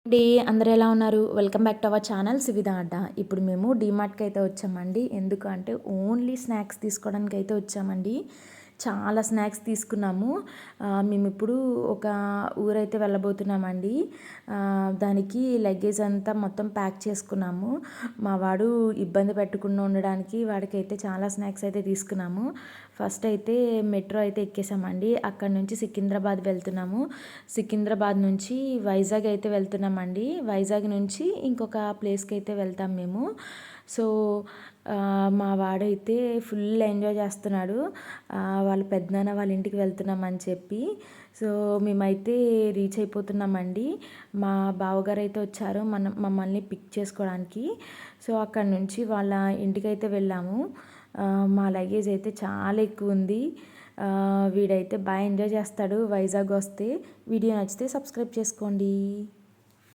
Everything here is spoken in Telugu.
అండి అందరూ ఎలా ఉన్నారు? Welcome back to our channel Suvidha Adda. ఇప్పుడు మేము డీమార్ట్‌కి అయితే వచ్చామండి. ఎందుకంటే ఓన్లీ స్నాక్స్ తీసుకోవడానికి అయితే వచ్చామండి. చాలా స్నాక్స్ తీసుకున్నాము. మేమిప్పుడు ఒక ఊరైతే వెళ్ళబోతున్నామండి. దానికి లగేజ్ అంతా మొత్తం ప్యాక్ చేసుకున్నాము. మా వాడు ఇబ్బంది పెట్టకుండా ఉండడానికి వాడికైతే చాలా స్నాక్స్ అయితే తీసుకున్నాము. ఫస్ట్ అయితే మెట్రో అయితే ఎక్కేసామండి. అక్కడ నుంచి సికింద్రాబాద్ వెళ్తున్నాము. సికింద్రాబాద్ నుంచి వైజాగ్ అయితే వెళ్తున్నామండి. వైజాగ్ నుంచి ఇంకొక ప్లేస్కి అయితే వెళ్తాం మేము. సో మా వాడైతే ఫుల్ ఎంజాయ్ చేస్తున్నాడు. వాళ్ళ పెద్దనాన్న వాళ్ళ ఇంటికి వెళ్తున్నామని చెప్పి. సో మేమైతే రీచ్ అయిపోతున్నామండి. మా బావగారు అయితే వచ్చారు మమ్మల్ని పిక్ చేసుకోవడానికి. సో అక్కడ నుంచి వాళ్ళ ఇంటికైతే వెళ్ళాము. మా లగేజ్ అయితే చాలా ఎక్కువ ఉంది. వీడైతే బాగా ఎంజాయ్ చేస్తాడు వైజాగ్ వస్తే. వీడియో నచ్చితే సబ్స్క్రైబ్ చేసుకోండి.